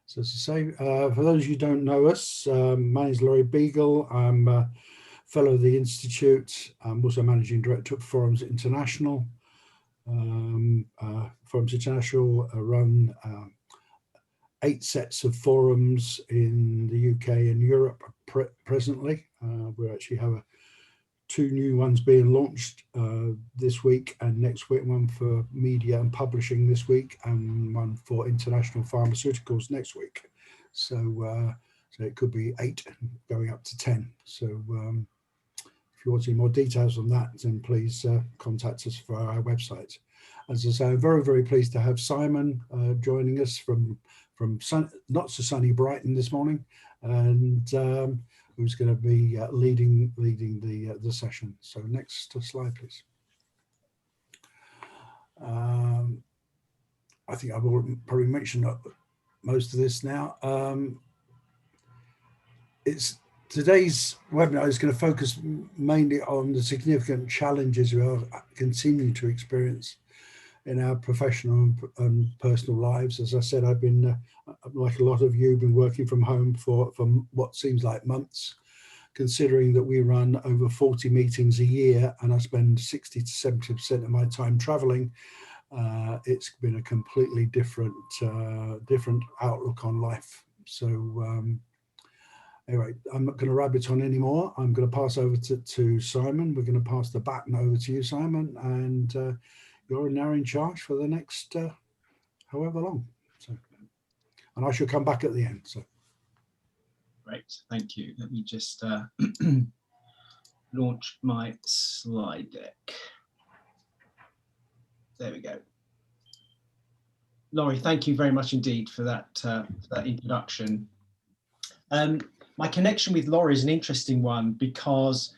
So as I say, for those of you who don't know us, my name is Laurie Beagle. I'm a fellow of the Institute. I'm also managing director of Forums International. Forums International run 8 sets of forums in the UK and Europe presently. We actually have 2 new ones being launched this week and next week, one for media and publishing this week and one for international pharmaceuticals next week. So it could be 8 going up to 10. So if you want any more details on that, then please contact us via our website. As I say, I'm very, very pleased to have Simon joining us from not so sunny Brighton this morning, and who's going to be leading the session. So next slide, please. I think I've already probably mentioned most of this now. Today's webinar is going to focus mainly on the significant challenges we are continuing to experience in our professional and personal lives. As I said, I've been, like a lot of you, been working from home for what seems like months, considering that we run over 40 meetings a year and I spend 60 to 70% of my time traveling. It's been a completely different outlook on life. So anyway, I'm not going to rabbit on anymore. I'm going to pass over to Simon. We're going to pass the baton over to you, Simon, and you're now in charge for the next however long. So, and I shall come back at the end. So, great, thank you. Let me just launch my slide deck. There we go. Laurie, thank you very much indeed for that introduction. My connection with Laurie is an interesting one because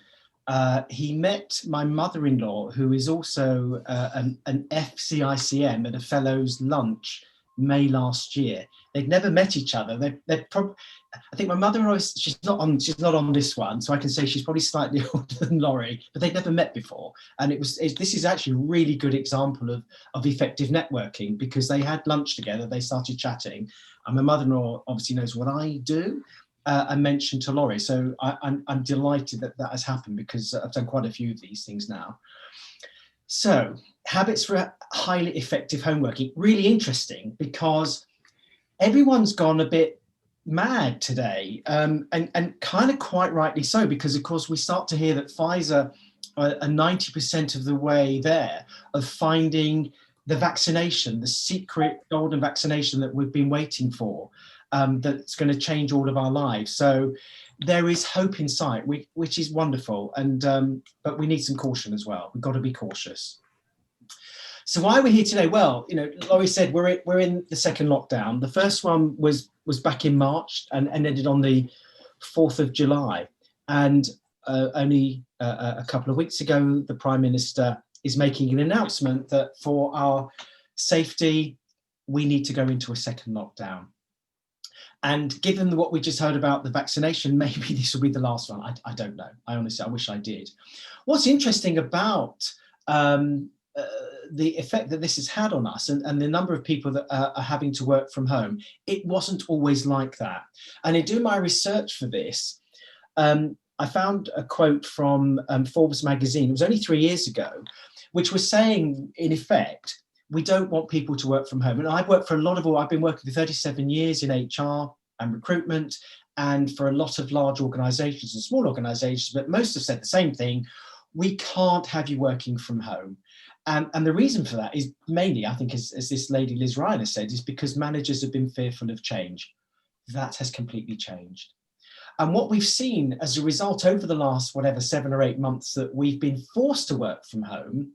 he met my mother-in-law, who is also an FCICM at a fellows lunch May last year. They'd never met each other. I think my mother-in-law, she's not on this one, so I can say she's probably slightly older than Laurie, but they'd never met before. And this is actually a really good example of effective networking, because they had lunch together, they started chatting, and my mother-in-law obviously knows what I do. And mentioned to Laurie. So I'm delighted that has happened, because I've done quite a few of these things now. So habits for highly effective homeworking, really interesting, because everyone's gone a bit mad today, and kind of quite rightly so, because of course we start to hear that Pfizer are 90% of the way there of finding the vaccination, the secret golden vaccination that we've been waiting for. That's going to change all of our lives. So there is hope in sight, which is wonderful. And but we need some caution as well. We've got to be cautious. So why are we here today? Well, you know, Laurie said we're in the second lockdown. The first one was back in March and ended on the 4th of July. And only a couple of weeks ago, the Prime Minister is making an announcement that for our safety, we need to go into a second lockdown. And given what we just heard about the vaccination, maybe this will be the last one. I don't know. I honestly wish I did. What's interesting about the effect that this has had on us and the number of people that are having to work from home, it wasn't always like that. And in doing my research for this, I found a quote from Forbes magazine. It was only 3 years ago, which was saying, in effect, we don't want people to work from home. And I've worked for I've been working for 37 years in HR and recruitment, and for a lot of large organizations and small organizations, but most have said the same thing. We can't have you working from home. And the reason for that is mainly, I think, as this lady Liz Ryan has said, is because managers have been fearful of change. That has completely changed. And what we've seen as a result over the last, 7 or 8 months that we've been forced to work from home,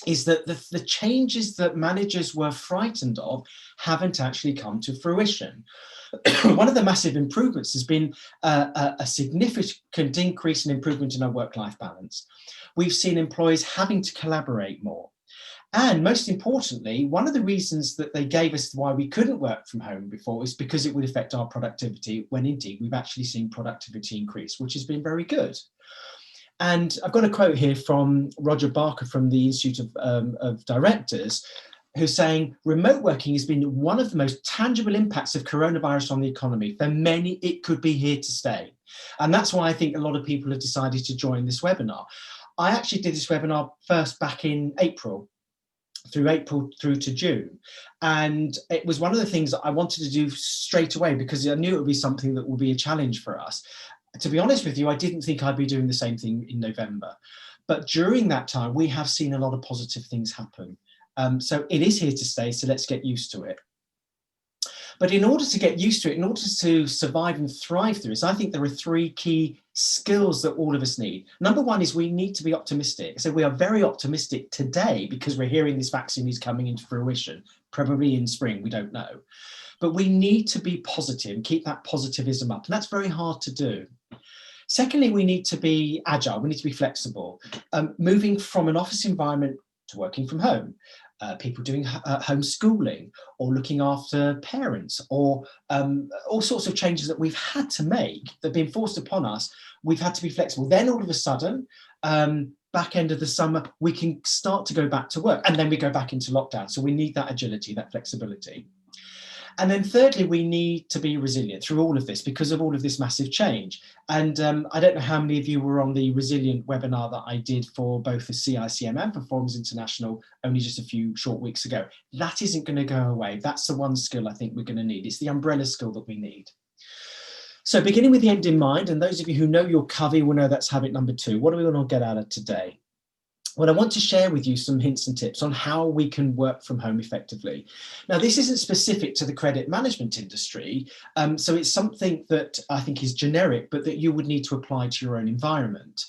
is that the changes that managers were frightened of haven't actually come to fruition. One of the massive improvements has been a significant increase in improvement in our work-life balance. We've seen employees having to collaborate more. And most importantly, one of the reasons that they gave us why we couldn't work from home before is because it would affect our productivity, when indeed we've actually seen productivity increase, which has been very good. And I've got a quote here from Roger Barker from the Institute of Directors, who's saying remote working has been one of the most tangible impacts of coronavirus on the economy. For many, it could be here to stay. And that's why I think a lot of people have decided to join this webinar. I actually did this webinar first back in April through to June. And it was one of the things that I wanted to do straight away because I knew it would be something that would be a challenge for us. To be honest with you, I didn't think I'd be doing the same thing in November. But during that time, we have seen a lot of positive things happen. So it is here to stay, so let's get used to it. But in order to get used to it, in order to survive and thrive through this, I think there are 3 key skills that all of us need. Number one is we need to be optimistic. So we are very optimistic today because we're hearing this vaccine is coming into fruition, probably in spring, we don't know. But we need to be positive and keep that positivism up. And that's very hard to do. Secondly, we need to be agile, we need to be flexible, moving from an office environment to working from home. People doing homeschooling or looking after parents or all sorts of changes that we've had to make that have been forced upon us. We've had to be flexible. Then all of a sudden, back end of the summer, we can start to go back to work and then we go back into lockdown. So we need that agility, that flexibility. And then thirdly, we need to be resilient through all of this because of all of this massive change. And I don't know how many of you were on the Resilient webinar that I did for both the CICM and for Forums International only just a few short weeks ago. That isn't going to go away. That's the one skill I think we're going to need. It's the umbrella skill that we need. So beginning with the end in mind, and those of you who know your Covey will know that's habit number 2. What are we going to get out of today? Well, I want to share with you some hints and tips on how we can work from home effectively. Now, this isn't specific to the credit management industry, so it's something that I think is generic, but that you would need to apply to your own environment.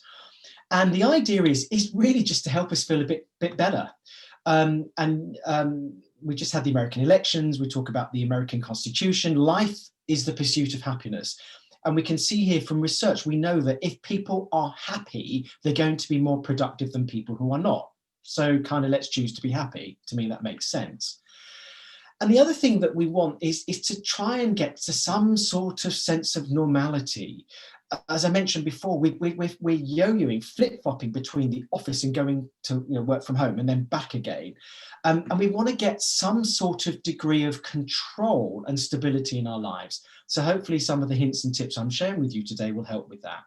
And the idea is really just to help us feel a bit better. We just had the American elections. We talk about the American Constitution. Life is the pursuit of happiness. And we can see here from research, we know that if people are happy, they're going to be more productive than people who are not. So kind of let's choose to be happy. To me, that makes sense. And the other thing that we want is to try and get to some sort of sense of normality. As I mentioned before, we're yo-yoing, flip-flopping between the office and going to work from home and then back again. And we want to get some sort of degree of control and stability in our lives. So hopefully some of the hints and tips I'm sharing with you today will help with that.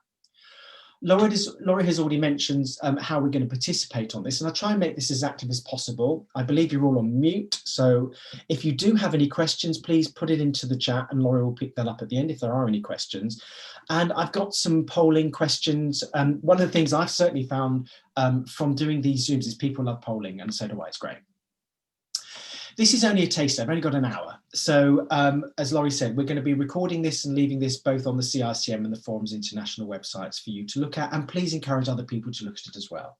Laurie has already mentioned how we're going to participate on this, and I'll try and make this as active as possible. I believe you're all on mute, so if you do have any questions, please put it into the chat and Laurie will pick that up at the end if there are any questions. And I've got some polling questions. One of the things I've certainly found from doing these Zooms is people love polling, and so do I. It's great. This is only a taster. I've only got an hour. So as Laurie said, we're going to be recording this and leaving this both on the CICM and the Forums International websites for you to look at. And please encourage other people to look at it as well.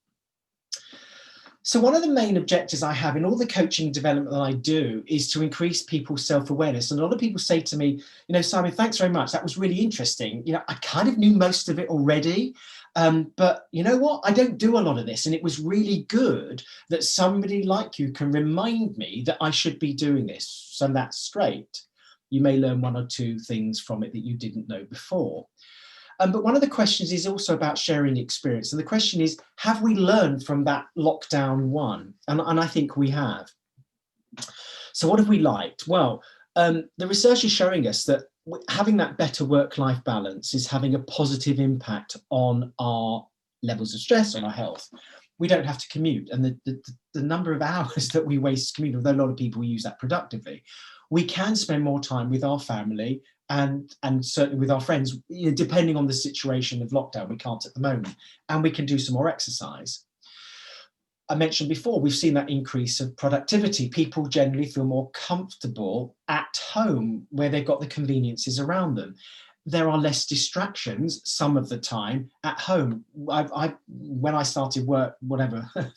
So one of the main objectives I have in all the coaching and development that I do is to increase people's self-awareness. And a lot of people say to me, Simon, thanks very much. That was really interesting. I kind of knew most of it already. But you know what? I don't do a lot of this. And it was really good that somebody like you can remind me that I should be doing this. So that's great. You may learn 1 or 2 things from it that you didn't know before. But one of the questions is also about sharing experience. And the question is, have we learned from that lockdown 1? And I think we have. So what have we liked? Well, the research is showing us that having that better work-life balance is having a positive impact on our levels of stress, on our health. We don't have to commute. And the number of hours that we waste commuting, although a lot of people use that productively, we can spend more time with our family and certainly with our friends, depending on the situation of lockdown. We can't at the moment. And we can do some more exercise. I mentioned before, we've seen that increase of productivity. People generally feel more comfortable at home where they've got the conveniences around them. There are less distractions some of the time at home. When I started work,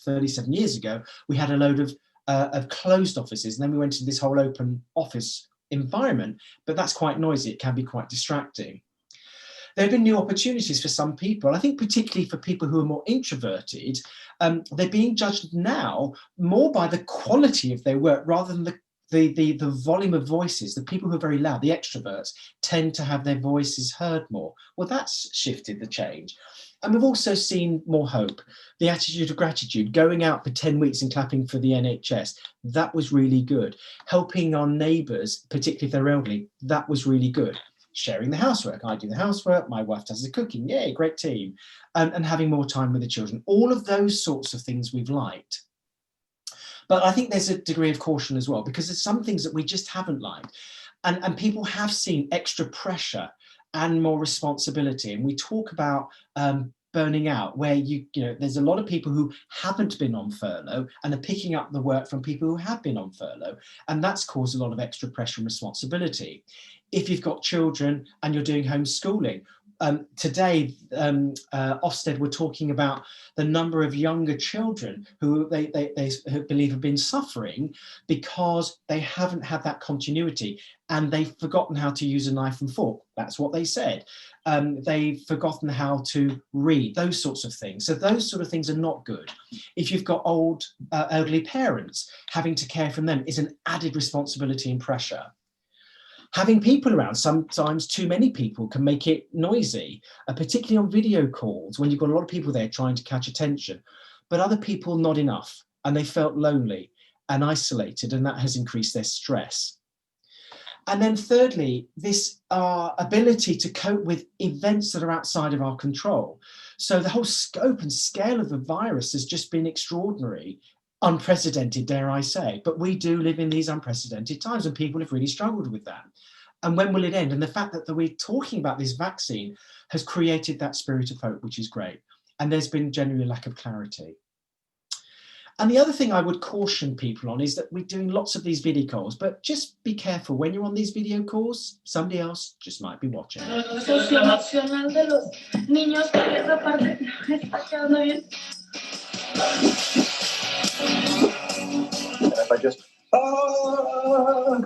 37 years ago, we had a load of closed offices, and then we went into this whole open office environment, but that's quite noisy. It can be quite distracting. There have been new opportunities for some people. I think particularly for people who are more introverted, they're being judged now more by the quality of their work rather than the volume of voices. The people who are very loud, the extroverts, tend to have their voices heard more. Well, that's shifted the change. And we've also seen more hope, the attitude of gratitude, going out for 10 weeks and clapping for the NHS. That was really good. Helping our neighbours, particularly if they're elderly, that was really good. Sharing the housework. I do the housework, my wife does the cooking. Yay, great team. And having more time with the children. All of those sorts of things we've liked. But I think there's a degree of caution as well, because there's some things that we just haven't liked. And people have seen extra pressure and more responsibility. And we talk about burning out, where you know there's a lot of people who haven't been on furlough and are picking up the work from people who have been on furlough, and that's caused a lot of extra pressure and responsibility. If you've got children and you're doing homeschooling, today Ofsted were talking about the number of younger children who they believe have been suffering because they haven't had that continuity, and they've forgotten how to use a knife and fork. That's what they said. They've forgotten how to read, those sorts of things. So those sort of things are not good. If you've got old elderly parents, having to care for them is an added responsibility and pressure. Having people around, sometimes too many people, can make it noisy, particularly on video calls when you've got a lot of people there trying to catch attention, but other people not enough, and they felt lonely and isolated, and that has increased their stress. And then thirdly, this ability to cope with events that are outside of our control. So the whole scope and scale of the virus has just been extraordinary. Unprecedented, dare I say, but we do live in these unprecedented times, and people have really struggled with that. And when will it end? And the fact that we're talking about this vaccine has created that spirit of hope, which is great. And there's been generally a lack of clarity. And the other thing I would caution people on is that we're doing lots of these video calls, but just be careful when you're on these video calls, somebody else just might be watching. If I just, Oh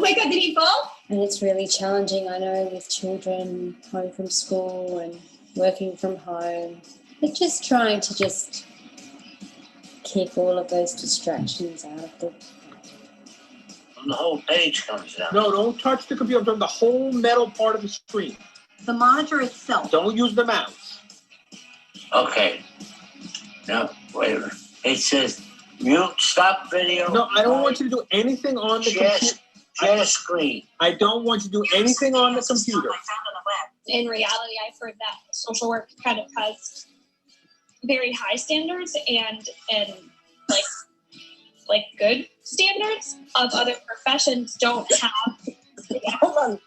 my God, did he fall? And it's really challenging, I know, with children home from school and working from home. But just trying to just keep all of those distractions out of them. When the whole page comes down. no, don't touch the computer. I'm talking the whole metal part of the screen. The monitor itself. Don't use the mouse. Okay. No, wait a minute. It says mute, stop video. No, I don't want you to do anything on the computer. Share screen. I don't want you to do anything on the computer. In reality, I've heard that social work kind of has very high standards and like good standards of other professions don't have. Hold on.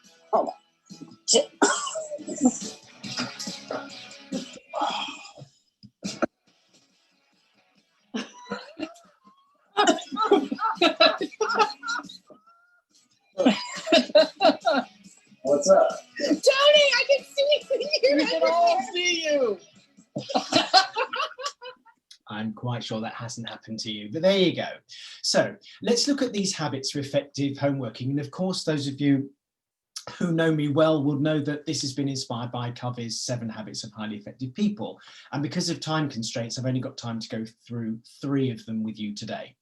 What's up? Tony, I can see you. We can all see you. I'm quite sure that hasn't happened to you, but there you go. So let's look at these habits for effective homeworking. And of course, those of you who know me well will know that this has been inspired by Covey's 7 Habits of Highly Effective People. And because of time constraints, I've only got time to go through 3 of them with you today.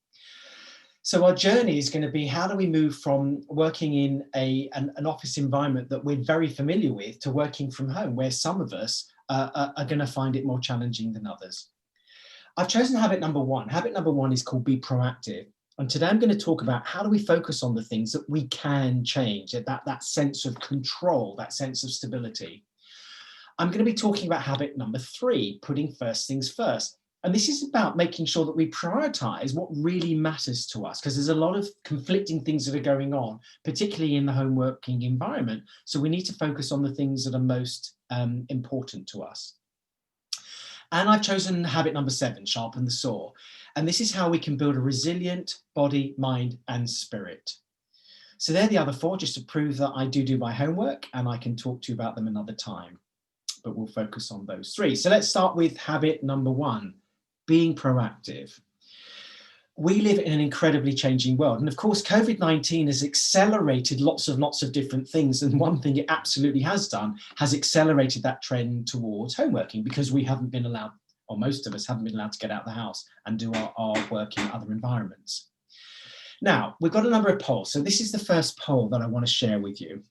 So our journey is going to be, how do we move from working in an office environment that we're very familiar with to working from home, where some of us are going to find it more challenging than others. I've chosen habit number 1. Habit number 1 is called Be Proactive. And today I'm going to talk about how do we focus on the things that we can change, that sense of control, that sense of stability. I'm going to be talking about habit number 3, putting first things first. And this is about making sure that we prioritize what really matters to us, because there's a lot of conflicting things that are going on, particularly in the home working environment. So we need to focus on the things that are most important to us. And I've chosen habit number 7, sharpen the saw. And this is how we can build a resilient body, mind, and spirit. So they're the other 4, just to prove that I do my homework, and I can talk to you about them another time. But we'll focus on those 3. So let's start with habit number 1, being proactive. We live in an incredibly changing world. And of course, COVID-19 has accelerated lots of different things. And one thing it absolutely has done has accelerated that trend towards homeworking, because we haven't been allowed, or most of us haven't been allowed, to get out of the house and do our work in other environments. Now, we've got a number of polls. So this is the first poll that I want to share with you.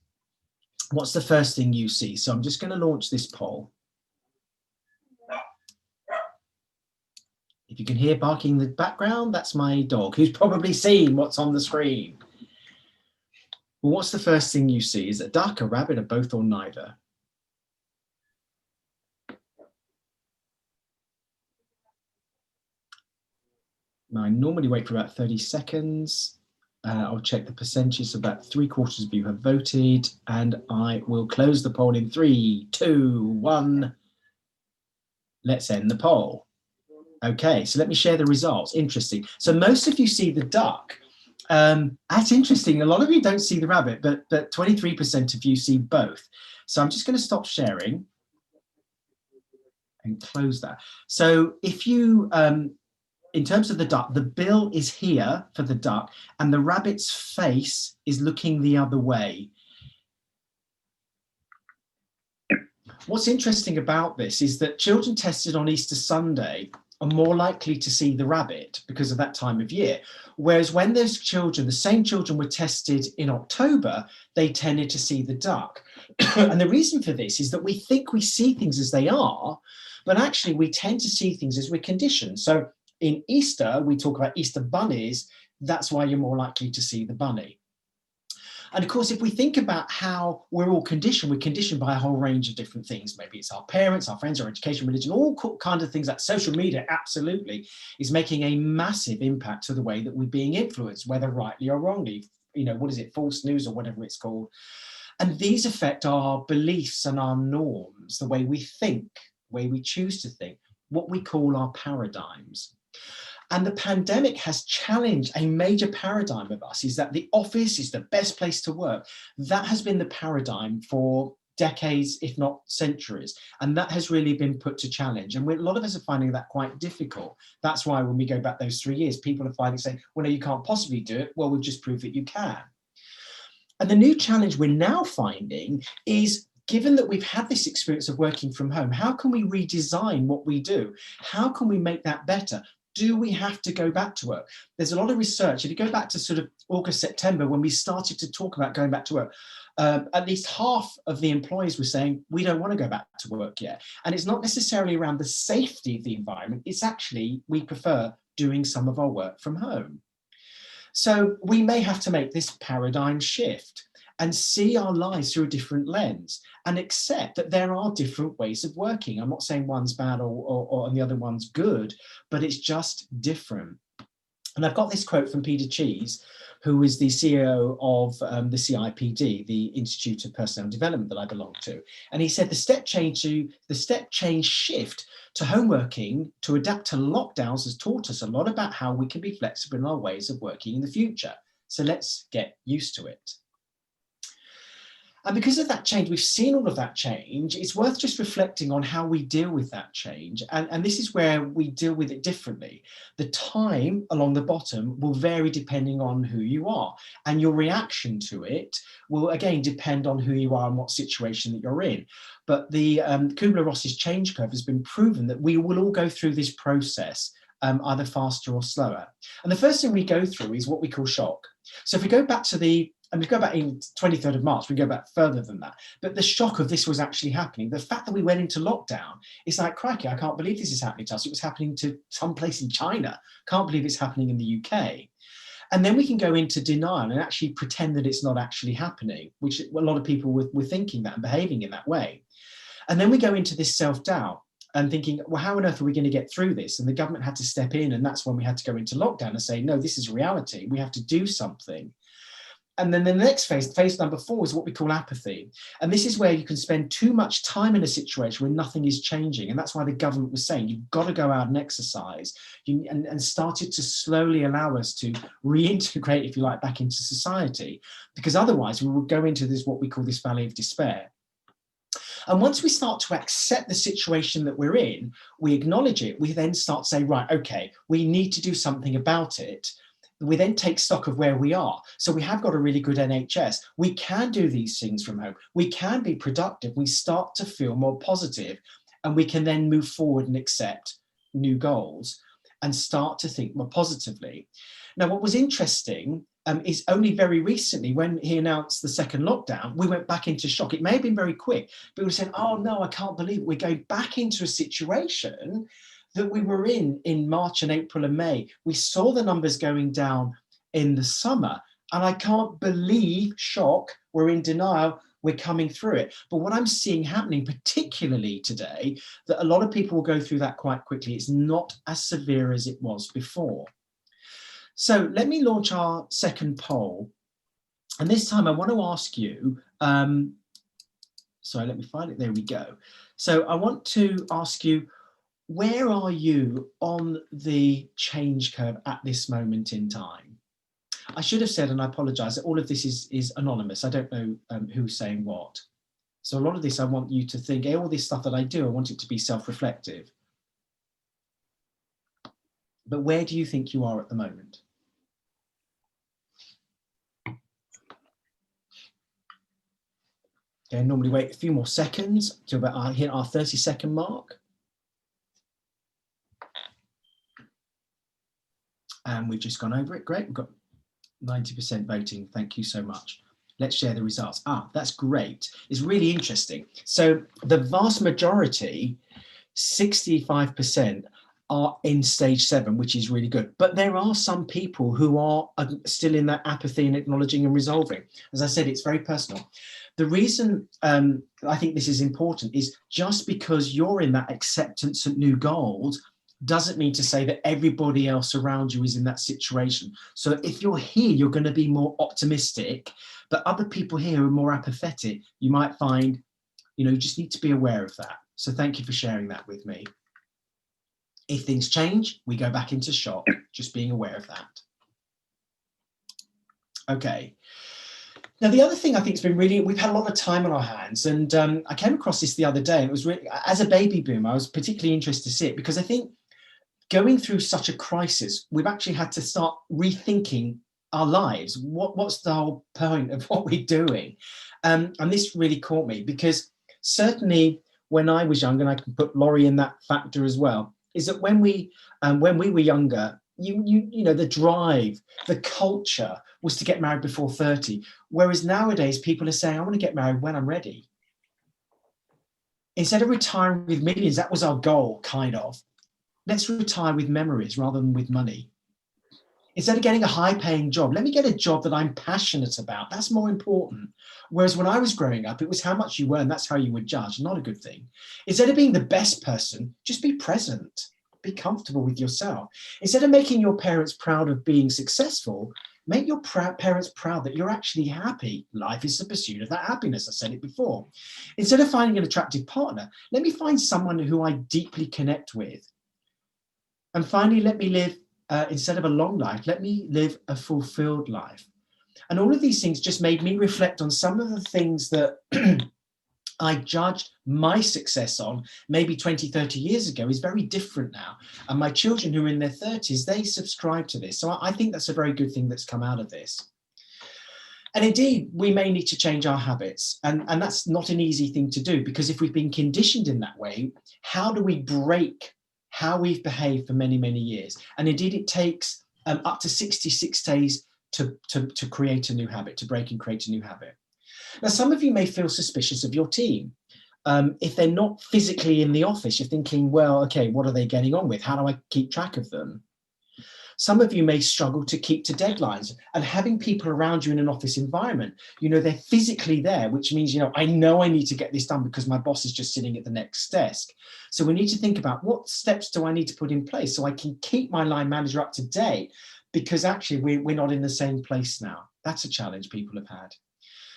what's the first thing you see? So I'm just going to launch this poll. If you can hear barking in the background, that's my dog, who's probably seen what's on the screen. Well, what's the first thing you see? Is it a duck, a rabbit, or both, or neither? I normally wait for about 30 seconds. I'll check the percentages. About 3/4 of you have voted, and I will close the poll in 3, 2, 1. Let's end the poll. Okay, so let me share the results. Interesting. So most of you see the duck. That's interesting. A lot of you don't see the rabbit, but 23% of you see both. So I'm just going to stop sharing and close that. So if you, in terms of the duck, the bill is here for the duck and the rabbit's face is looking the other way. What's interesting about this is that children tested on Easter Sunday are more likely to see the rabbit because of that time of year. Whereas when those children, the same children were tested in October, they tended to see the duck. And the reason for this is that we think we see things as they are, but actually we tend to see things as we're conditioned. So in Easter, we talk about Easter bunnies. That's why you're more likely to see the bunny. And of course, if we think about how we're all conditioned, we're conditioned by a whole range of different things. Maybe it's our parents, our friends, our education, religion, all kinds of things. That social media absolutely is making a massive impact to the way that we're being influenced, whether rightly or wrongly. You know, what is it, false news or whatever it's called. And these affect our beliefs and our norms, the way we think, the way we choose to think, what we call our paradigms. And the pandemic has challenged a major paradigm of us, is that the office is the best place to work. That has been the paradigm for decades, if not centuries. And that has really been put to challenge. And a lot of us are finding that quite difficult. That's why when we go back those 3 years, people are finding saying, well, no, you can't possibly do it. Well, we've just proved that you can. And the new challenge we're now finding is, given that we've had this experience of working from home, how can we redesign what we do? How can we make that better? Do we have to go back to work? There's a lot of research. If you go back to sort of August, September, when we started to talk about going back to work, at least half of the employees were saying, we don't want to go back to work yet. And it's not necessarily around the safety of the environment. It's actually, we prefer doing some of our work from home. So we may have to make this paradigm shift and see our lives through a different lens and accept that there are different ways of working. I'm not saying one's bad or the other one's good, but it's just different. And I've got this quote from Peter Cheese, who is the CEO of the CIPD, the Institute of Personnel Development that I belong to. And he said the step change shift to home working to adapt to lockdowns has taught us a lot about how we can be flexible in our ways of working in the future. So let's get used to it. And because of that change, we've seen all of that change, it's worth just reflecting on how we deal with that change. And this is where we deal with it differently. The time along the bottom will vary depending on who you are. And your reaction to it will, again, depend on who you are and what situation that you're in. But the Kubler-Ross's change curve has been proven that we will all go through this process, either faster or slower. And the first thing we go through is what we call shock. So if we go back to and we go back in 23rd of March, we go back further than that. But the shock of this was actually happening. The fact that we went into lockdown, it's like, crikey, I can't believe this is happening to us. It was happening to some place in China. Can't believe it's happening in the UK. And then we can go into denial and actually pretend that it's not actually happening, which a lot of people were thinking that and behaving in that way. And then we go into this self-doubt and thinking, well, how on earth are we going to get through this? And the government had to step in, and that's when we had to go into lockdown and say, no, this is reality. We have to do something. And then the next phase number 4, is what we call apathy. And this is where you can spend too much time in a situation where nothing is changing. And that's why the government was saying, you've got to go out and exercise, and started to slowly allow us to reintegrate, if you like, back into society, because otherwise we would go into this, what we call this valley of despair. And once we start to accept the situation that we're in, we acknowledge it, we then start to say, right, okay, we need to do something about it. We then take stock of where we are. So we have got a really good NHS. We can do these things from home. We can be productive. We start to feel more positive, and we can then move forward and accept new goals and start to think more positively. Now, what was interesting is only very recently, when he announced the second lockdown, we went back into shock. It may have been very quick, but we were saying, oh no, I can't believe it. We're going back into a situation that we were in March and April and May. We saw the numbers going down in the summer, and I can't believe, shock, we're in denial, we're coming through it. But what I'm seeing happening, particularly today, that a lot of people will go through that quite quickly. It's not as severe as it was before. So let me launch our second poll. And this time I want to ask you, sorry, let me find it. There we go. So I want to ask you, where are you on the change curve at this moment in time? I should have said, and I apologize, that all of this is anonymous. I don't know who's saying what. So a lot of this, I want you to think, all this stuff that I do, I want it to be self-reflective. But where do you think you are at the moment? Okay, normally wait a few more seconds to about hit our 30-second mark. And we've just gone over it. Great, we've got 90% voting. Thank you so much. Let's share the results. That's great. It's really interesting. So the vast majority, 65%, are in stage 7, which is really good. But there are some people who are still in that apathy and acknowledging and resolving. As I said, it's very personal. The reason I think this is important is just because you're in that acceptance of new goals doesn't mean to say that everybody else around you is in that situation. So if you're here, you're going to be more optimistic, but other people here are more apathetic. You might find, you just need to be aware of that. So thank you for sharing that with me. If things change, we go back into shock, just being aware of that. Okay. Now, the other thing I think has been really, we've had a lot of time on our hands, and I came across this the other day, and it was really, as a baby boomer, I was particularly interested to see it, because I think going through such a crisis, we've actually had to start rethinking our lives. What's the whole point of what we're doing? And this really caught me, because certainly when I was young, and I can put Laurie in that factor as well, is that when we were younger, the drive, the culture was to get married before 30. Whereas nowadays people are saying, I want to get married when I'm ready. Instead of retiring with millions, that was our goal, kind of. Let's retire with memories rather than with money. Instead of getting a high-paying job, let me get a job that I'm passionate about. That's more important. Whereas when I was growing up, it was how much you earn. That's how you would judge. Not a good thing. Instead of being the best person, just be present. Be comfortable with yourself. Instead of making your parents proud of being successful, make your parents proud that you're actually happy. Life is the pursuit of that happiness. I said it before. Instead of finding an attractive partner, let me find someone who I deeply connect with. And finally, let me live, instead of a long life, let me live a fulfilled life. And all of these things just made me reflect on some of the things that I judged my success on maybe 20, 30 years ago is very different now. And my children who are in their 30s, they subscribe to this. So I think that's a very good thing that's come out of this. And indeed, we may need to change our habits. And that's not an easy thing to do, because if we've been conditioned in that way, how do we break how we've behaved for many, many years? And indeed, it takes up to 66 days to create a new habit, to break and create a new habit. Now, some of you may feel suspicious of your team. If they're not physically in the office, you're thinking, well, okay, what are they getting on with? How do I keep track of them? Some of you may struggle to keep to deadlines, and having people around you in an office environment, they're physically there, which means, I know I need to get this done because my boss is just sitting at the next desk. So we need to think about what steps do I need to put in place so I can keep my line manager up to date, because actually we're not in the same place now. That's a challenge people have had.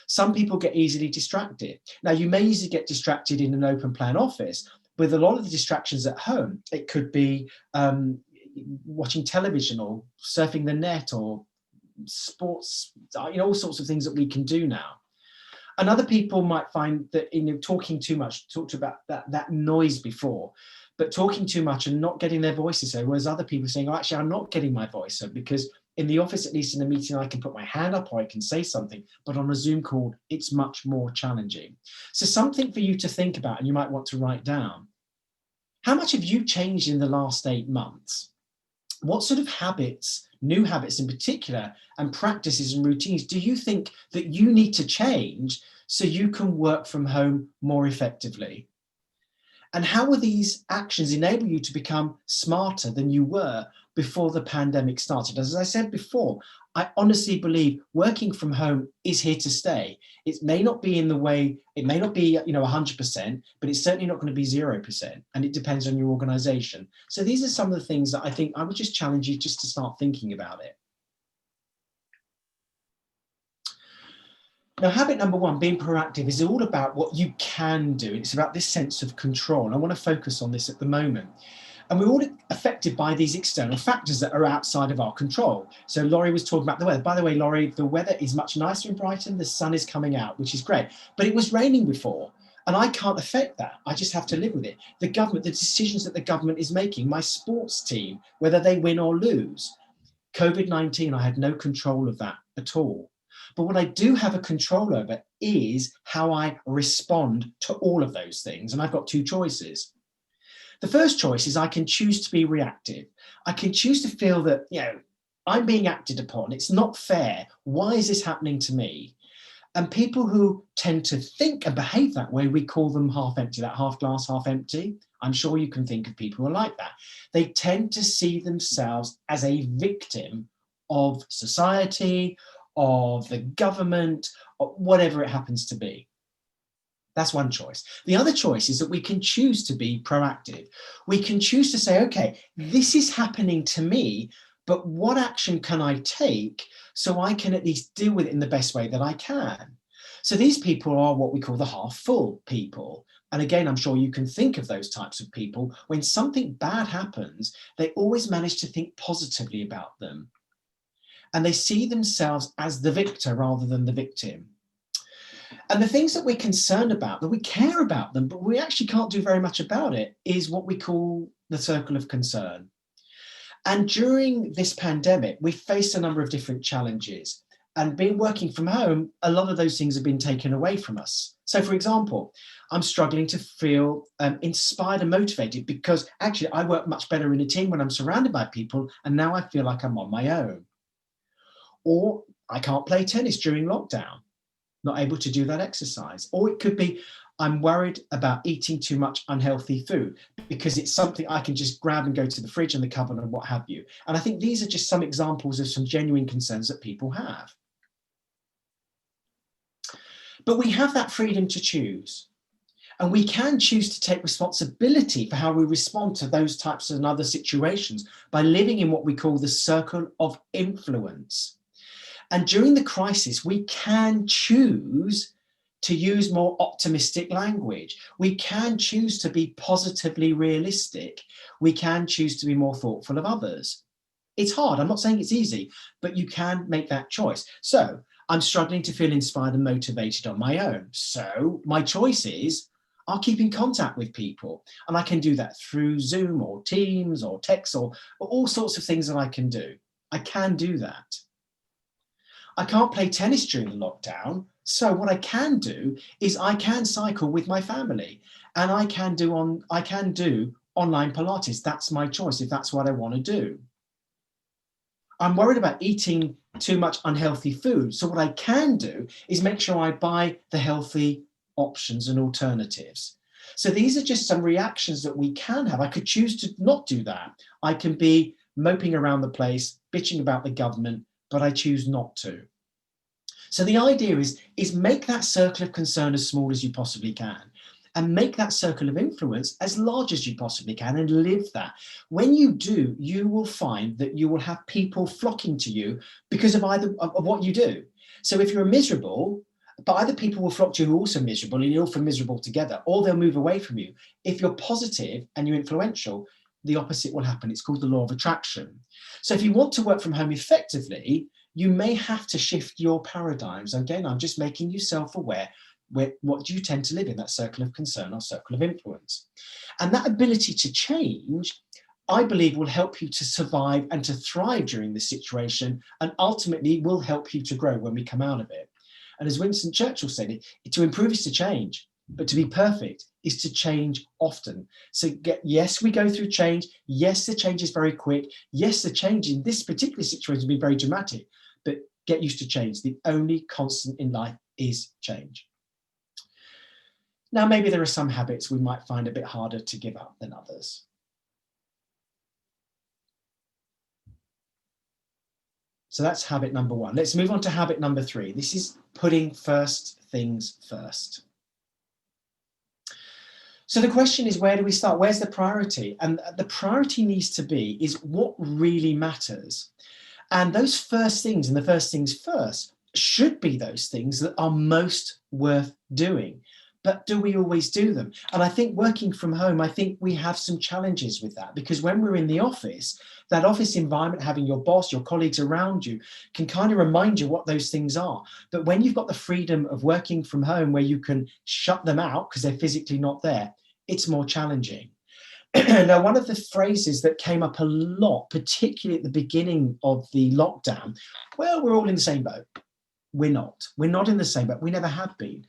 Some people get easily distracted. Now, you may easily get distracted in an open plan office. With a lot of the distractions at home, it could be watching television or surfing the net or sports, all sorts of things that we can do now. And other people might find that talking too much, talked about that noise before, but talking too much and not getting their voices heard, whereas other people are saying, oh, actually, I'm not getting my voice heard, because in the office, at least in a meeting, I can put my hand up or I can say something, but on a Zoom call, it's much more challenging. So something for you to think about, and you might want to write down. How much have you changed in the last 8 months? what sort of habits, new habits in particular, and practices and routines do you think that you need to change so you can work from home more effectively? And how will these actions enable you to become smarter than you were before the pandemic started? As I said before, I honestly believe working from home is here to stay. It may not be in the way, it may not be 100%, but it's certainly not going to be 0%. And it depends on your organization. So these are some of the things that I think I would just challenge you just to start thinking about it. Now, habit number one, being proactive, is all about what you can do. It's about this sense of control. And I want to focus on this at the moment. And we're all affected by these external factors that are outside of our control. So Laurie was talking about the weather. By the way, Laurie, the weather is much nicer in Brighton. The sun is coming out, which is great. But it was raining before, and I can't affect that. I just have to live with it. The government, the decisions that the government is making, my sports team, whether they win or lose. COVID-19, I had no control of that at all. But what I do have a control over is how I respond to all of those things. And I've got two choices. The first choice is I can choose to be reactive. I can choose to feel that, I'm being acted upon. It's not fair. Why is this happening to me? And people who tend to think and behave that way, we call them half empty, that half glass, half empty. I'm sure you can think of people who are like that. They tend to see themselves as a victim of society, of the government, or whatever it happens to be. That's one choice. The other choice is that we can choose to be proactive. We can choose to say, okay, this is happening to me, but what action can I take so I can at least deal with it in the best way that I can? So these people are what we call the half full people. And again, I'm sure you can think of those types of people. When something bad happens, they always manage to think positively about them. And they see themselves as the victor rather than the victim. And the things that we're concerned about, that we care about them, but we actually can't do very much about it, is what we call the circle of concern. And during this pandemic, we faced a number of different challenges. And being working from home, a lot of those things have been taken away from us. So for example, I'm struggling to feel inspired and motivated because actually I work much better in a team when I'm surrounded by people, and now I feel like I'm on my own. Or I can't play tennis during lockdown, not able to do that exercise. Or it could be I'm worried about eating too much unhealthy food because it's something I can just grab and go to the fridge and the cupboard and what have you. And I think these are just some examples of some genuine concerns that people have. But we have that freedom to choose. And we can choose to take responsibility for how we respond to those types of other situations by living in what we call the circle of influence. And during the crisis, we can choose to use more optimistic language. We can choose to be positively realistic. We can choose to be more thoughtful of others. It's hard. I'm not saying it's easy, but you can make that choice. So I'm struggling to feel inspired and motivated on my own. So my choice is I'll keep in contact with people, and I can do that through Zoom or Teams or text or all sorts of things that I can do. I can do that. I can't play tennis during the lockdown. So what I can do is I can cycle with my family, and I can do online Pilates. That's my choice if that's what I want to do. I'm worried about eating too much unhealthy food. So what I can do is make sure I buy the healthy options and alternatives. So these are just some reactions that we can have. I could choose to not do that. I can be moping around the place, bitching about the government, but I choose not to. So the idea is make that circle of concern as small as you possibly can, and make that circle of influence as large as you possibly can, and live that. When you do, you will find that you will have people flocking to you because of what you do. So if you're miserable, but other people will flock to you who are also miserable, and you'll feel miserable together, or they'll move away from you. If you're positive and you're influential, the opposite will happen. It's called the law of attraction. So if you want to work from home effectively, you may have to shift your paradigms. Again, I'm just making you self-aware. What do you tend to live in, that circle of concern or circle of influence? And that ability to change, I believe, will help you to survive and to thrive during this situation, and ultimately will help you to grow when we come out of it. And as Winston Churchill said, to improve is to change, but to be perfect is to change often. So yes, we go through change. Yes, the change is very quick. Yes, the change in this particular situation will be very dramatic, but get used to change. The only constant in life is change. Now, maybe there are some habits we might find a bit harder to give up than others. So that's habit number 1. Let's move on to habit number 3. This is putting first things first. So the question is, where do we start? Where's the priority? And the priority needs to be is what really matters. And those first things and the first things first should be those things that are most worth doing. But do we always do them? And I think working from home, I think we have some challenges with that, because when we're in the office, that office environment, having your boss, your colleagues around you can kind of remind you what those things are. But when you've got the freedom of working from home where you can shut them out because they're physically not there, it's more challenging. Now, one of the phrases that came up a lot, particularly at the beginning of the lockdown, well, we're all in the same boat. We're not. We're not in the same boat. We never have been.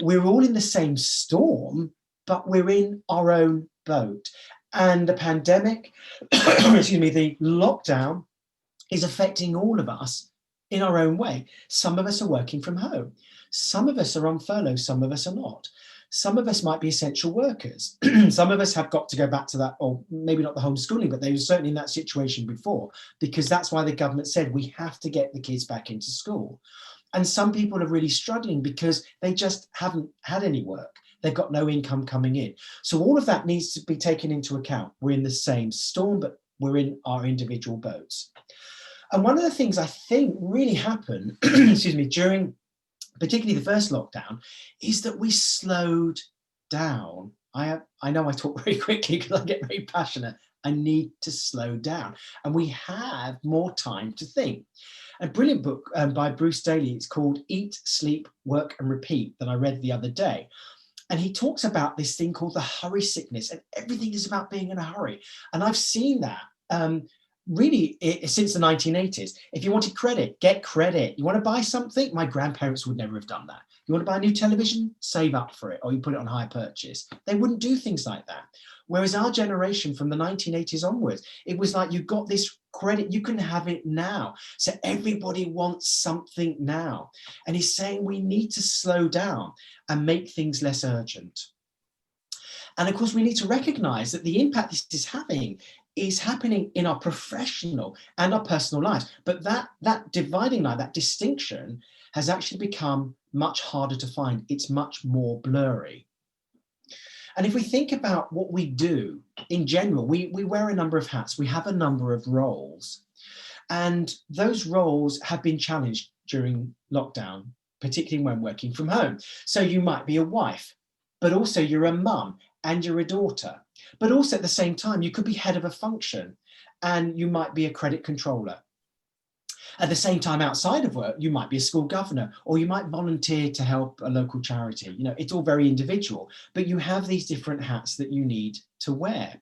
We're all in the same storm, but we're in our own boat. And the pandemic, excuse me, the lockdown is affecting all of us in our own way. Some of us are working from home. Some of us are on furlough. Some of us are not. Some of us might be essential workers. Some of us have got to go back to that, or maybe not the homeschooling, but they were certainly in that situation before, because that's why the government said we have to get the kids back into school. And some people are really struggling because they just haven't had any work. They've got no income coming in. So all of that needs to be taken into account. We're in the same storm, but we're in our individual boats. And one of the things I think really happened, excuse me, during particularly the first lockdown, is that we slowed down. I know I talk very quickly because I get very passionate. I need to slow down. And we have more time to think. A brilliant book by Bruce Daly, it's called Eat, Sleep, Work and Repeat, that I read the other day. And he talks about this thing called the hurry sickness, and everything is about being in a hurry. And I've seen that really since the 1980s. If you wanted credit, get credit. You want to buy something? My grandparents would never have done that. You want to buy a new television? Save up for it, or you put it on hire purchase. They wouldn't do things like that. Whereas our generation from the 1980s onwards, it was like, you got this credit, you can have it now. So everybody wants something now. And he's saying we need to slow down and make things less urgent. And of course, we need to recognize that the impact this is having is happening in our professional and our personal lives. But that dividing line, that distinction, has actually become much harder to find. It's much more blurry. And if we think about what we do in general, we wear a number of hats. We have a number of roles. And those roles have been challenged during lockdown, particularly when working from home. So you might be a wife, but also you're a mum and you're a daughter. But also at the same time, you could be head of a function and you might be a credit controller. At the same time, outside of work, you might be a school governor, or you might volunteer to help a local charity. You know, it's all very individual, but you have these different hats that you need to wear.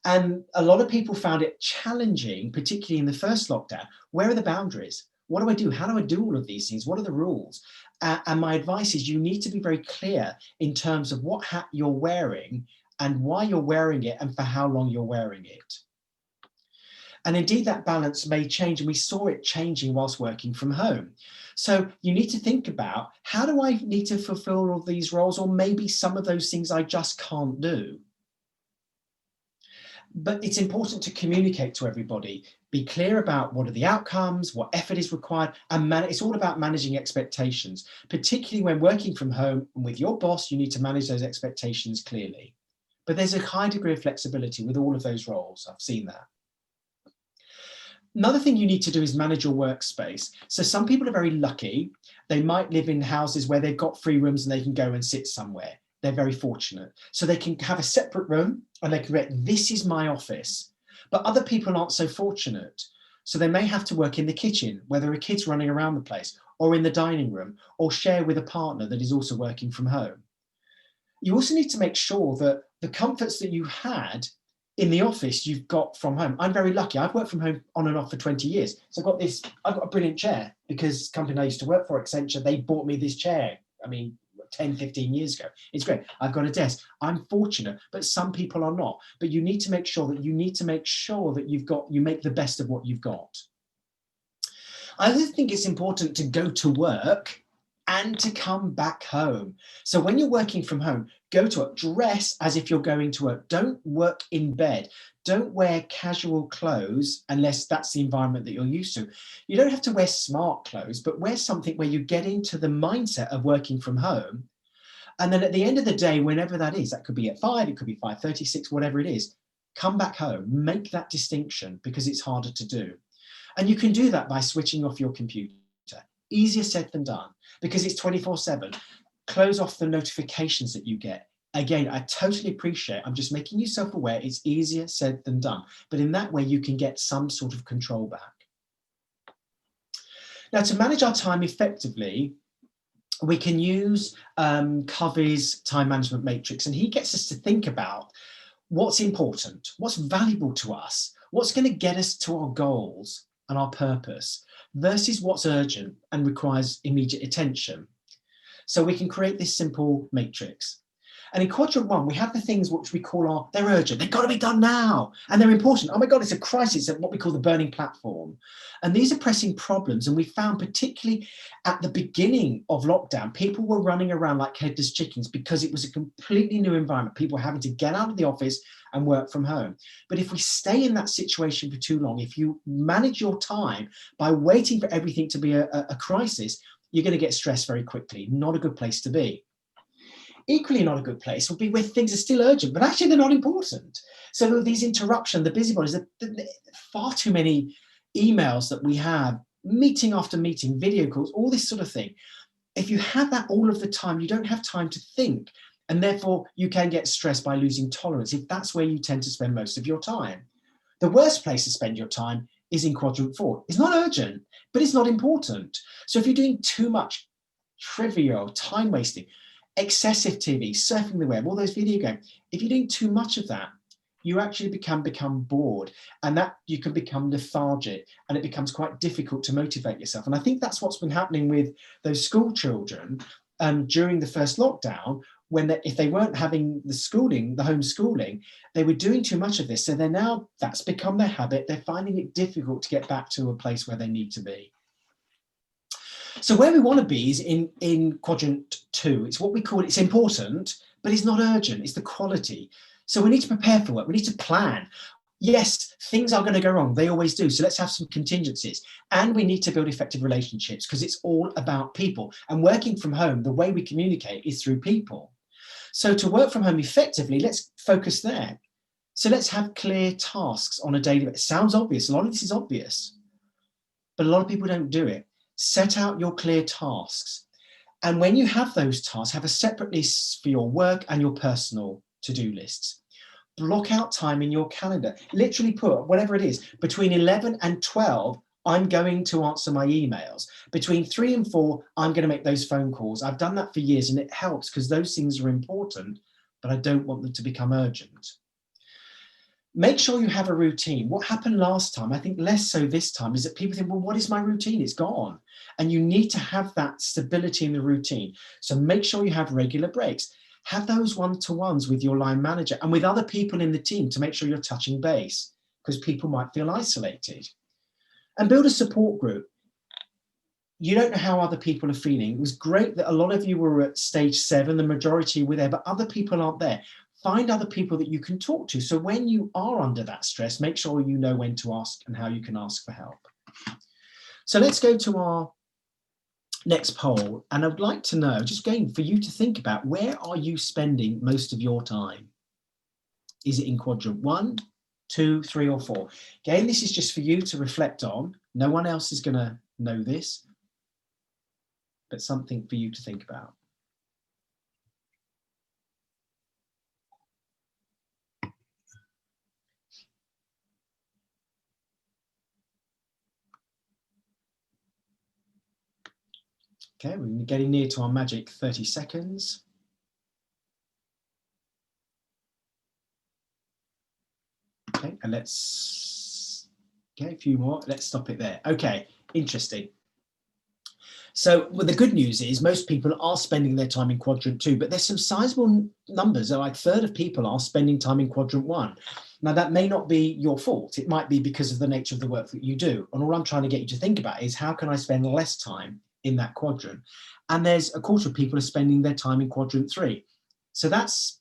And a lot of people found it challenging, particularly in the first lockdown. Where are the boundaries? What do I do? How do I do all of these things? What are the rules? And my advice is you need to be very clear in terms of what hat you're wearing and why you're wearing it and for how long you're wearing it. And indeed, that balance may change, and we saw it changing whilst working from home. So you need to think about, how do I need to fulfill all these roles, or maybe some of those things I just can't do? But it's important to communicate to everybody, be clear about what are the outcomes, what effort is required, and it's all about managing expectations, particularly when working from home and with your boss. You need to manage those expectations clearly. But there's a high degree of flexibility with all of those roles. I've seen that. Another thing you need to do is manage your workspace. So some people are very lucky. They might live in houses where they've got free rooms and they can go and sit somewhere. They're very fortunate. So they can have a separate room and they can go, this is my office. But other people aren't so fortunate. So they may have to work in the kitchen where there are kids running around the place, or in the dining room, or share with a partner that is also working from home. You also need to make sure that the comforts that you had in the office you've got from home. I'm very lucky. I've worked from home on and off for 20 years. So I've got a brilliant chair because the company I used to work for, Accenture, they bought me this chair. I mean, work 10, 15 years ago. It's great. I've got a desk. I'm fortunate, but some people are not. But you need to make sure that you make the best of what you've got. I also think it's important to go to work and to come back home. So when you're working from home, go to work, dress as if you're going to work. Don't work in bed. Don't wear casual clothes unless that's the environment that you're used to. You don't have to wear smart clothes, but wear something where you get into the mindset of working from home. And then at the end of the day, whenever that is, that could be at 5, it could be 5:36, whatever it is, come back home, make that distinction because it's harder to do. And you can do that by switching off your computer. Easier said than done because it's 24/7. Close off the notifications that you get. Again, I totally appreciate, I'm just making you self-aware, it's easier said than done. But in that way, you can get some sort of control back. Now, to manage our time effectively, we can use Covey's time management matrix, and he gets us to think about what's important, what's valuable to us, what's going to get us to our goals and our purpose versus what's urgent and requires immediate attention. So we can create this simple matrix. And in quadrant 1, we have the things which we call they're urgent, they've got to be done now, and they're important. Oh my God, it's a crisis at what we call the burning platform. And these are pressing problems. And we found particularly at the beginning of lockdown, people were running around like headless chickens because it was a completely new environment. People were having to get out of the office and work from home. But if we stay in that situation for too long, if you manage your time by waiting for everything to be a crisis, you're going to get stressed very quickly. Not a good place to be. Equally not a good place would be where things are still urgent, but actually they're not important. So these interruptions, the busybodies, far too many emails that we have, meeting after meeting, video calls, all this sort of thing. If you have that all of the time, you don't have time to think. And therefore you can get stressed by losing tolerance if that's where you tend to spend most of your time. The worst place to spend your time is in quadrant 4. It's not urgent, but it's not important. So if you're doing too much trivial, time wasting, excessive TV, surfing the web, all those video games, if you're doing too much of that, you actually become bored, and that you can become lethargic, and it becomes quite difficult to motivate yourself. And I think that's what's been happening with those school children during the first lockdown, when if they weren't having the homeschooling, they were doing too much of this. So that's become their habit. They're finding it difficult to get back to a place where they need to be. So where we want to be is in quadrant 2. It's what we call, it's important, but it's not urgent. It's the quality. So we need to prepare for work. We need to plan. Yes, things are going to go wrong. They always do. So let's have some contingencies. And we need to build effective relationships because it's all about people. And working from home, the way we communicate is through people. So to work from home effectively, let's focus there. So let's have clear tasks on a daily basis. Sounds obvious. A lot of this is obvious, but a lot of people don't do it. Set out your clear tasks. And when you have those tasks, have a separate list for your work and your personal to-do lists. Block out time in your calendar. Literally put whatever it is, between 11 and 12, I'm going to answer my emails. Between 3 and 4, I'm going to make those phone calls. I've done that for years and it helps because those things are important, but I don't want them to become urgent. Make sure you have a routine. What happened last time, I think less so this time, is that people think, well, what is my routine? It's gone. And you need to have that stability in the routine. So make sure you have regular breaks. Have those one-to-ones with your line manager and with other people in the team to make sure you're touching base, because people might feel isolated. And build a support group. You don't know how other people are feeling. It was great that a lot of you were at stage 7, the majority were there, but other people aren't there. Find other people that you can talk to. So when you are under that stress, make sure you know when to ask and how you can ask for help. So let's go to our next poll. And I'd like to know, just again, for you to think about, where are you spending most of your time? Is it in quadrant 1, 2, 3, or 4? Again, this is just for you to reflect on. No one else is going to know this, but something for you to think about. Okay, we're getting near to our magic 30 seconds. Okay, and let's, okay, a few more. Let's stop it there. Okay, interesting. So well, the good news is most people are spending their time in quadrant 2, but there's some sizable numbers. Like a third of people are spending time in quadrant 1. Now, that may not be your fault. It might be because of the nature of the work that you do. And all I'm trying to get you to think about is how can I spend less time in that quadrant? And there's a quarter of people are spending their time in quadrant 3. So that's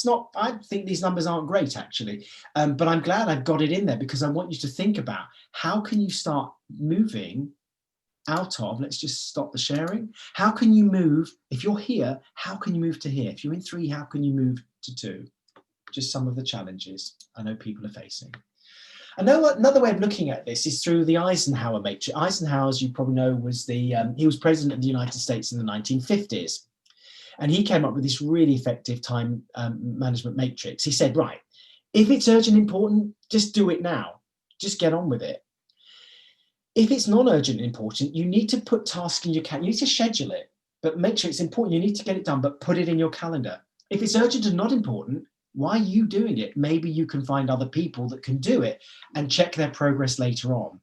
not, I think these numbers aren't great actually, but I'm glad I've got it in there because I want you to think about how can you start moving out of, let's just stop the sharing. How can you move, if you're here, how can you move to here? If you're in 3, how can you move to 2? Just some of the challenges I know people are facing. Another way of looking at this is through the Eisenhower matrix. Eisenhower, as you probably know, was he was president of the United States in the 1950s. And he came up with this really effective time management matrix. He said, right, if it's urgent and important, just do it now. Just get on with it. If it's non-urgent and important, you need to put tasks in your calendar. You need to schedule it, but make sure it's important. You need to get it done, but put it in your calendar. If it's urgent and not important, why are you doing it? Maybe you can find other people that can do it and check their progress later on.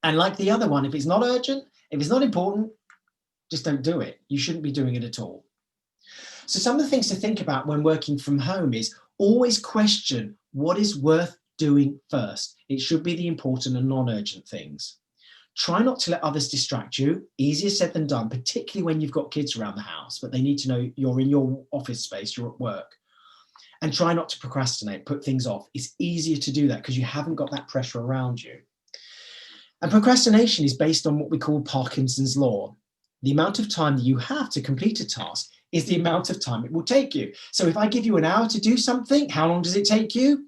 And like the other one, if it's not urgent, if it's not important, just don't do it. You shouldn't be doing it at all. So some of the things to think about when working from home is always question what is worth doing first. It should be the important and non-urgent things. Try not to let others distract you. Easier said than done, particularly when you've got kids around the house, but they need to know you're in your office space, you're at work. And try not to procrastinate, put things off. It's easier to do that because you haven't got that pressure around you. And procrastination is based on what we call Parkinson's law. The amount of time that you have to complete a task is the amount of time it will take you. So if I give you an hour to do something, how long does it take you?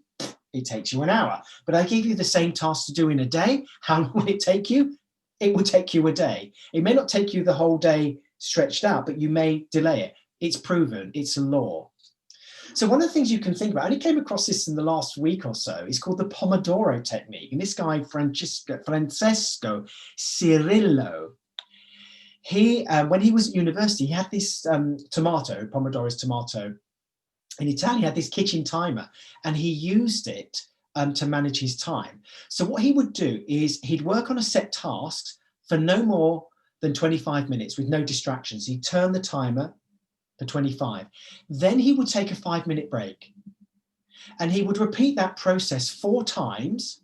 It takes you an hour. But I give you the same task to do in a day, how long will it take you? It will take you a day. It may not take you the whole day stretched out, but you may delay it. It's proven, it's a law. So one of the things you can think about, I only came across this in the last week or so, is called the Pomodoro technique. And this guy, Francesco Cirillo, he, when he was at university, he had this tomato, Pomodoro's tomato, in Italy, he had this kitchen timer, and he used it to manage his time. So what he would do is he'd work on a set task for no more than 25 minutes with no distractions. He'd turn the timer for 25. Then he would take a 5-minute break. And he would repeat that process 4 times.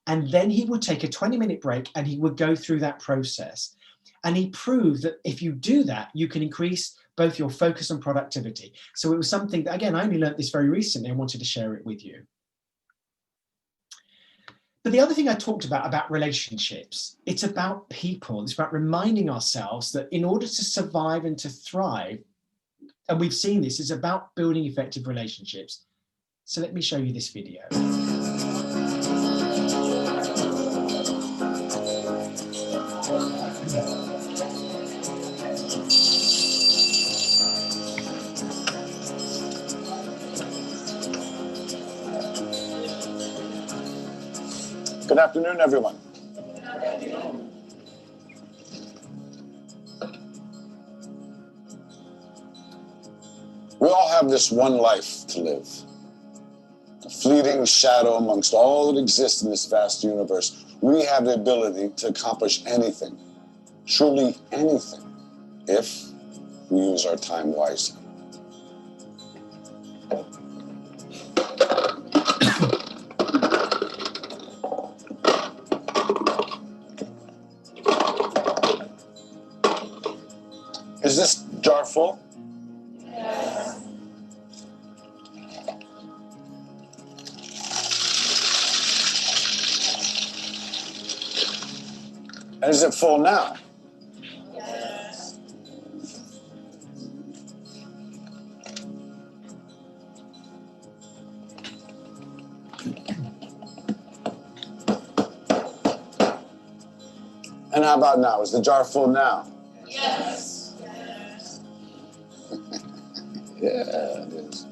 And then he would take a 20-minute break and he would go through that process. And he proved that if you do that, you can increase both your focus and productivity. So it was something that, again, I only learned this very recently and wanted to share it with you. But the other thing I talked about relationships, it's about people. It's about reminding ourselves that in order to survive and to thrive, and we've seen this, it's about building effective relationships. So let me show you this video. Good afternoon, everyone. We all have this one life to live. A fleeting shadow amongst all that exists in this vast universe. We have the ability to accomplish anything, truly anything, if we use our time wisely. Is this jar full? Yes. And is it full now? Yes. And how about now? Is the jar full now? Yes. Yes. Yeah, it is.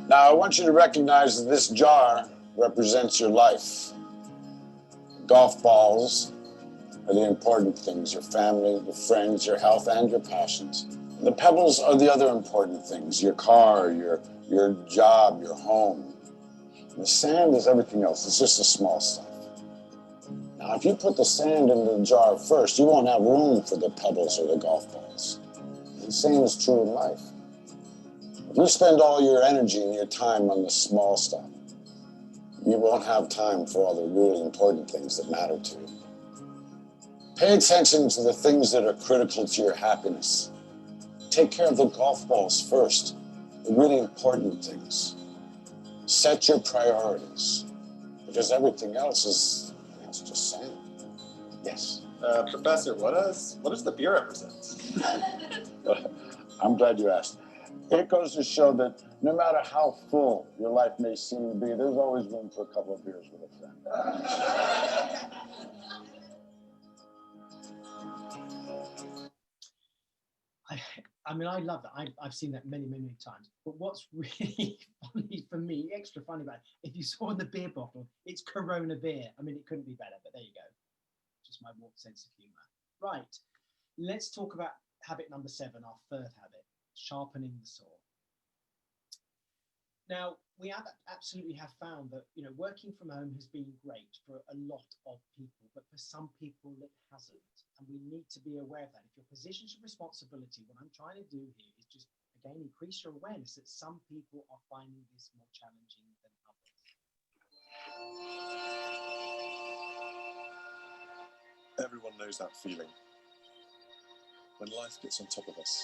Now, I want you to recognize that this jar represents your life. Golf balls are the important things, your family, your friends, your health, and your passions. The pebbles are the other important things, your car, your job, your home. And the sand is everything else. It's just the small stuff. Now, if you put the sand in the jar first, you won't have room for the pebbles or the golf balls. The same is true in life. If you spend all your energy and your time on the small stuff, you won't have time for all the really important things that matter to you. Pay attention to the things that are critical to your happiness. Take care of the golf balls first, the really important things. Set your priorities, because everything else is just sand. Yes. Professor, what does the beer represent? I'm glad you asked. It goes to show that no matter how full your life may seem to be, there's always room for a couple of beers with a friend. I mean, I love that. I've seen that many, many times. But what's really funny for me, extra funny about it, if you saw in the beer bottle, it's Corona beer. I mean, it couldn't be better, but there you go. Just my warped sense of humor. Right. Let's talk about habit number 7, our third habit, sharpening the saw. Now, we absolutely have found that, working from home has been great for a lot of people, but for some people it hasn't. And we need to be aware of that. If your positions of responsibility, what I'm trying to do here is just, again, increase your awareness that some people are finding this more challenging than others. Everyone knows that feeling. When life gets on top of us.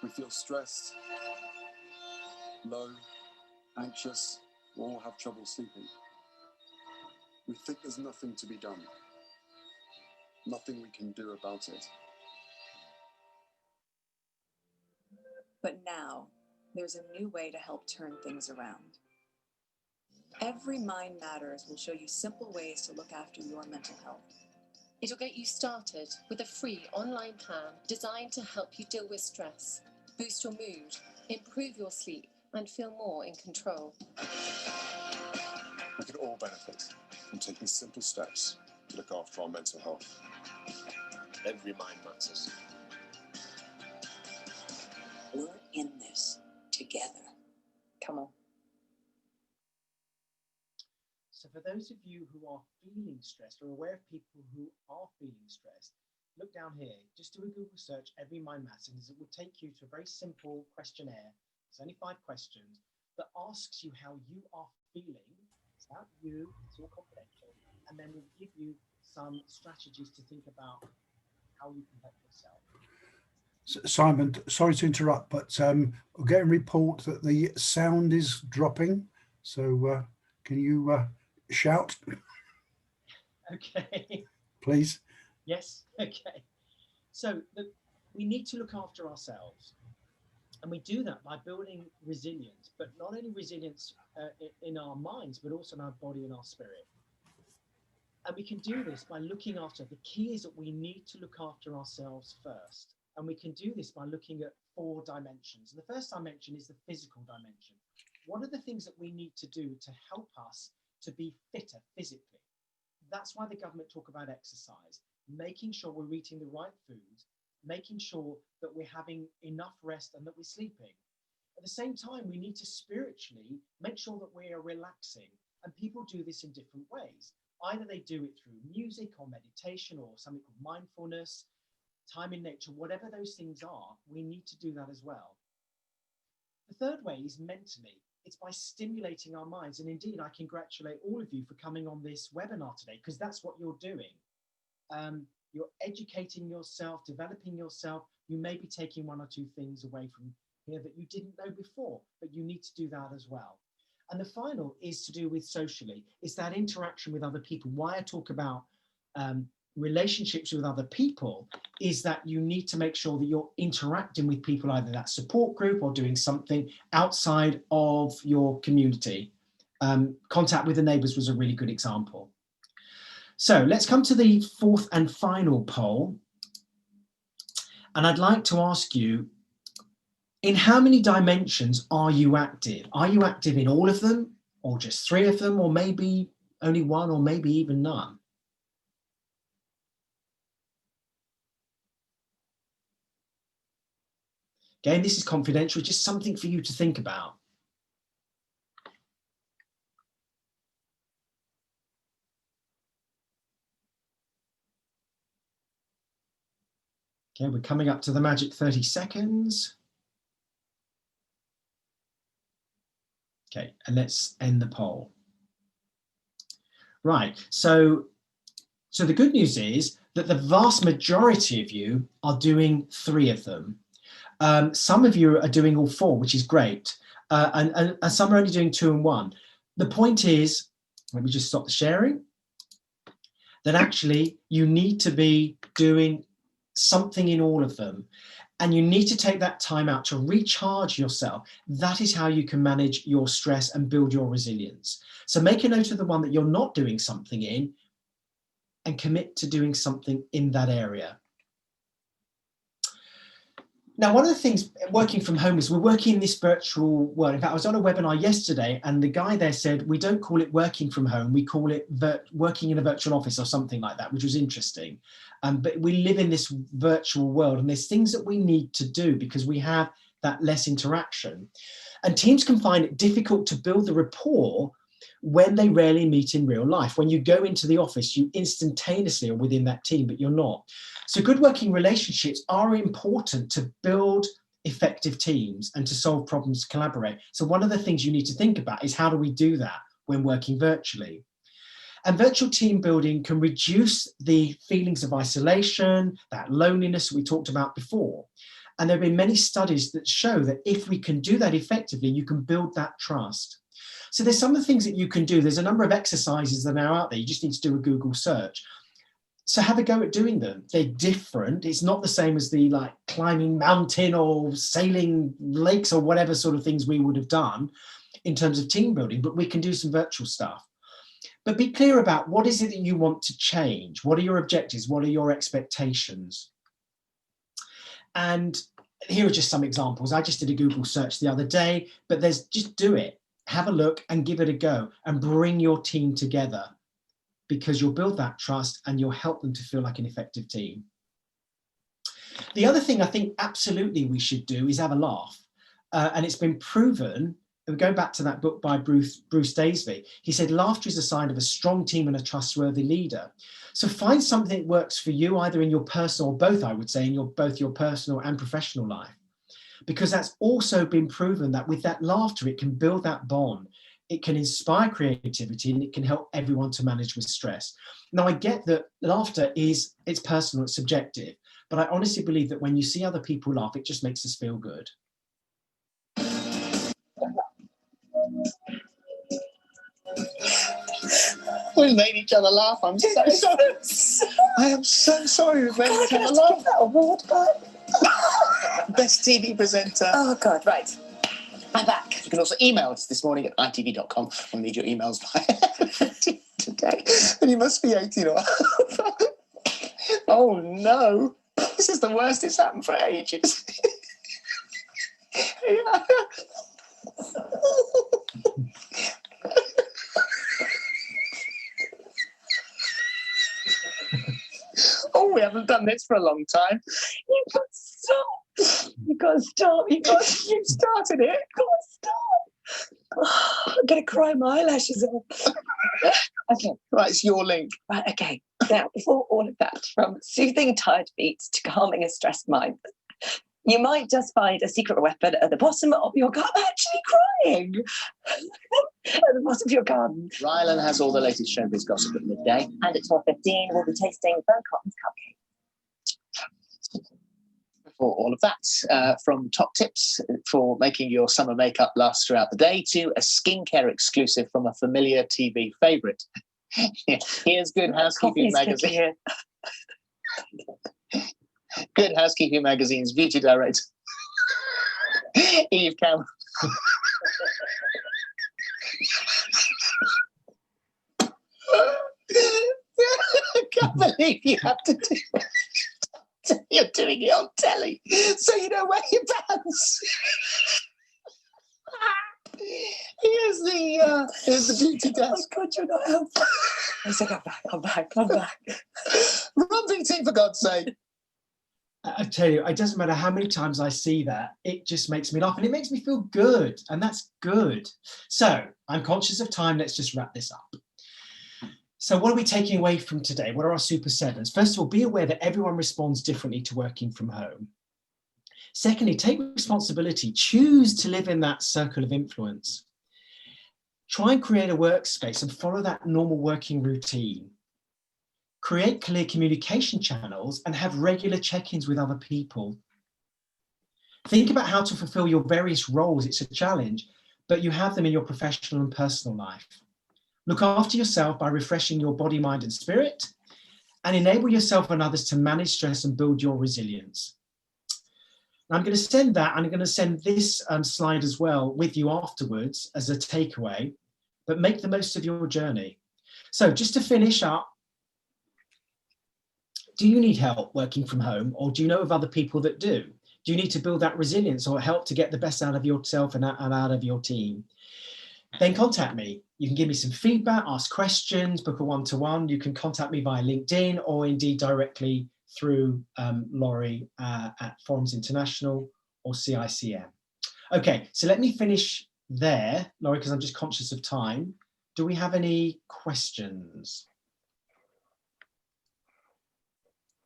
We feel stressed, low, anxious, or have trouble sleeping. We think there's nothing to be done, nothing we can do about it. But now, there's a new way to help turn things around. Every Mind Matters will show you simple ways to look after your mental health. It'll get you started with a free online plan designed to help you deal with stress, boost your mood, improve your sleep, and feel more in control. We can all benefit from taking simple steps to look after our mental health. Every mind matters. We're in this together. Come on. So for those of you who are feeling stressed or aware of people who are feeling stressed, look down here, just do a Google search, Every Mind Matters. It will take you to a very simple questionnaire. It's only 5 questions that asks you how you are feeling. It's about you, it's all confidential, and then we'll give you some strategies to think about how you can help yourself. Simon, sorry to interrupt, but we're getting a report that the sound is dropping. So can you shout? Okay. Please. Yes. Okay. So we need to look after ourselves. And we do that by building resilience, but not only resilience in our minds, but also in our body and our spirit. And we can do this by looking after, the key is that we need to look after ourselves first. And we can do this by looking at 4 dimensions. And the first dimension is the physical dimension. What are the things that we need to do to help us to be fitter physically? That's why the government talk about exercise, making sure we're eating the right foods, making sure that we're having enough rest and that we're sleeping. At the same time, we need to spiritually make sure that we are relaxing. And people do this in different ways. Either they do it through music or meditation or something called mindfulness, time in nature, whatever those things are, we need to do that as well. The third way is mentally. It's by stimulating our minds. And indeed, I congratulate all of you for coming on this webinar today, because that's what you're doing. You're educating yourself, developing yourself. You may be taking 1 or 2 things away from here that you didn't know before, but you need to do that as well. And the final is to do with socially. It's that interaction with other people. Why I talk about relationships with other people is that you need to make sure that you're interacting with people, either that support group or doing something outside of your community. Contact with the neighbours was a really good example. So let's come to the 4th and final poll. And I'd like to ask you, in how many dimensions are you active? Are you active in all of them, or just 3 of them, or maybe only one or maybe even none. Again, this is confidential, just something for you to think about. Okay, we're coming up to the magic 30 seconds. Okay, and let's end the poll. Right, so the good news is that the vast majority of you are doing 3 of them. Some of you are doing all 4, which is great. And some are only doing 2 and 1. The point is, let me just stop the sharing, that actually you need to be doing something in all of them. And you need to take that time out to recharge yourself. That is how you can manage your stress and build your resilience. So make a note of the one that you're not doing something in and commit to doing something in that area. Now, one of the things working from home is we're working in this virtual world. In fact, I was on a webinar yesterday and the guy there said, we don't call it working from home, we call it working in a virtual office or something like that, which was interesting. But we live in this virtual world and there's things that we need to do because we have that less interaction. And teams can find it difficult to build the rapport when they rarely meet in real life. When you go into the office, you instantaneously are within that team, but you're not. So good working relationships are important to build effective teams and to solve problems, to collaborate. So one of the things you need to think about is how do we do that when working virtually? And virtual team building can reduce the feelings of isolation, that loneliness we talked about before. And there have been many studies that show that if we can do that effectively, you can build that trust. So there's some of the things that you can do. There's a number of exercises that are now out there. You just need to do a Google search. So have a go at doing them. They're different. It's not the same as the like climbing mountain or sailing lakes or whatever sort of things we would have done in terms of team building, but we can do some virtual stuff. But be clear about what is it that you want to change? What are your objectives? What are your expectations? And here are just some examples. I just did a Google search the other day, but there's just do it. Have a look and give it a go and bring your team together, because you'll build that trust and you'll help them to feel like an effective team. The other thing I think absolutely we should do is have a laugh. And it's been proven, and going back to that book by Bruce Daisby, he said, laughter is a sign of a strong team and a trustworthy leader. So find something that works for you, either in your personal, or both, I would say, in both your personal and professional life. Because that's also been proven that with that laughter, it can build that bond. It can inspire creativity and it can help everyone to manage with stress. Now, I get that laughter it's personal, it's subjective, but I honestly believe that when you see other people laugh, it just makes us feel good. We made each other laugh. I'm so sorry. I am so sorry we made each other laugh. That award, Best TV presenter. oh God, right. I'm back. You can also email us this morning at itv.com. We'll need your emails by today. And you must be 18 or oh no. This is the worst it's happened for ages. Oh, we haven't done this for a long time. You got to stop. You got to stop. You started it. Got to stop. Oh, I'm going to cry my eyelashes off. Okay. Right, it's your link. Right, okay. Now, before all of that, from soothing tired feet to calming a stressed mind, you might just find a secret weapon at the bottom of your garden. I'm actually crying. At the bottom of your garden. Rylan has all the latest showbiz gossip at midday. And at 12:15, we'll be tasting Bo Cotton's cupcake. For all of that, from top tips for making your summer makeup last throughout the day to a skincare exclusive from a familiar TV favourite. Here's Good Housekeeping Magazine. Good Housekeeping Magazine's beauty director, Eve Cameron. I can't believe you have to do it. You're doing it on telly, so you don't wear your pants. Here's the beauty desk. Oh God, you're not helpful. I said, I'm back. Run VT, for God's sake. I tell you, it doesn't matter how many times I see that, it just makes me laugh and it makes me feel good. And that's good. So I'm conscious of time. Let's just wrap this up. So what are we taking away from today? What are our super sevens? First of all, be aware that everyone responds differently to working from home. Secondly, take responsibility. Choose to live in that circle of influence. Try and create a workspace and follow that normal working routine. Create clear communication channels and have regular check-ins with other people. Think about how to fulfill your various roles. It's a challenge, but you have them in your professional and personal life. Look after yourself by refreshing your body, mind, and spirit, and enable yourself and others to manage stress and build your resilience. Now I'm going to send that, and I'm going to send this slide as well with you afterwards as a takeaway, but make the most of your journey. So just to finish up, do you need help working from home, or do you know of other people that do? Do you need to build that resilience or help to get the best out of yourself and out of your team? Then contact me. You can give me some feedback, ask questions, book a one-to-one. You can contact me via LinkedIn or indeed directly through Laurie at Forums International or CICM. Okay, so let me finish there, Laurie, because I'm just conscious of time. Do we have any questions?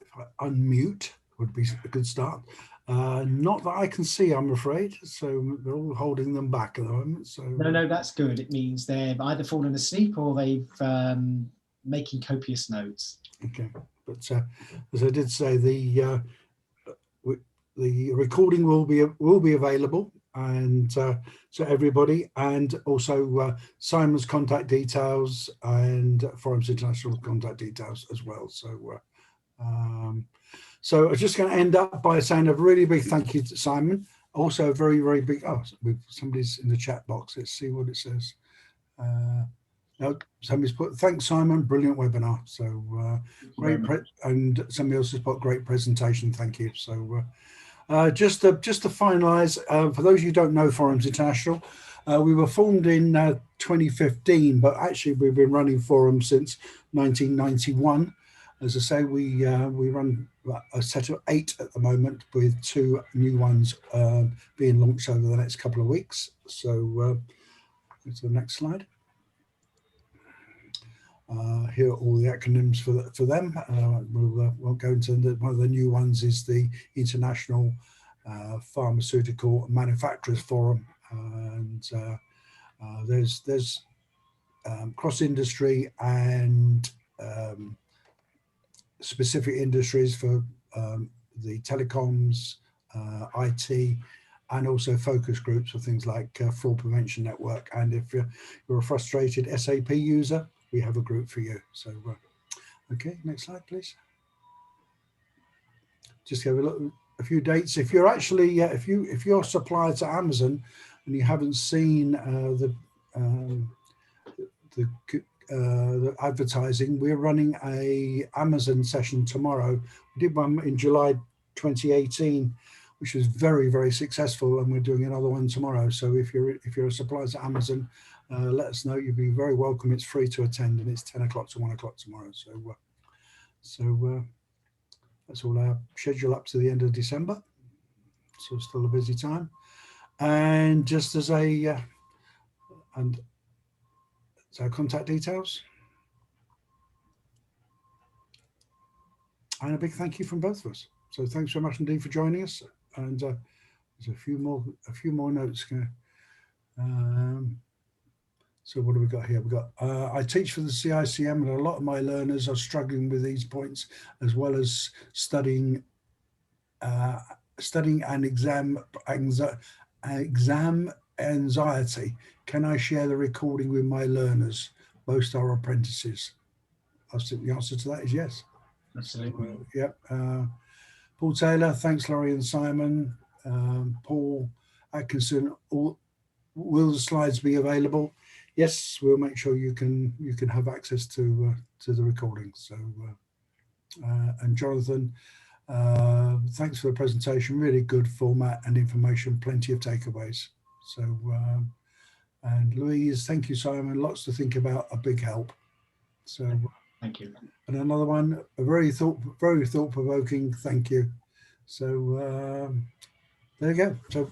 If I unmute would be a good start. Not that I can see, I'm afraid. So they're all holding them back at the moment. So No, that's good. It means they've either fallen asleep or they've making copious notes. Okay, but as I did say, the recording will be available, and so everybody, and also Simon's contact details and Forums International contact details as well. So so I'm just going to end up by saying a really big thank you to Simon. Also a very, very big, somebody's in the chat box. Let's see what it says. No, somebody's put, thanks Simon, brilliant webinar. So great, and somebody else has put great presentation, thank you. So just to finalize, for those of you who don't know Forums International, we were formed in 2015, but actually we've been running forums since 1991. As I say, we run a set of 8 at the moment, with 2 new ones being launched over the next couple of weeks. So go to the next slide. Here are all the acronyms for them. We won't go into one of the new ones is the International Pharmaceutical Manufacturers Forum, and there's cross industry and specific industries for the telecoms, IT, and also focus groups for things like fraud prevention network. And if you're a frustrated SAP user, we have a group for you. So okay, next slide please. Just have a look, a few dates. If you're actually if you're a supplier to Amazon and you haven't seen the advertising, we're running a Amazon session tomorrow. We did one in July 2018, which was very, very successful, and we're doing another one tomorrow. So if you're a supplier to Amazon, let us know. You'd be very welcome. It's free to attend, and it's 10 o'clock to 1 o'clock tomorrow. So that's all our schedule up to the end of December. So still a busy time. And just as so contact details. And a big thank you from both of us. So thanks very much indeed for joining us. And there's a few more notes. So what do we got here? We've got, I teach for the CICM, and a lot of my learners are struggling with these points, as well as studying and exam anxiety. Can I share the recording with my learners? Most are apprentices. I think the answer to that is yes. Absolutely. Yep. Paul Taylor, thanks Laurie and Simon. Paul Atkinson, will the slides be available? Yes, we'll make sure you can have access to the recording. So and Jonathan, thanks for the presentation. Really good format and information, plenty of takeaways. So And Louise, thank you, Simon. Lots to think about, a big help. So, Thank you. and another one, a very thought-provoking, thank you. So there you go. So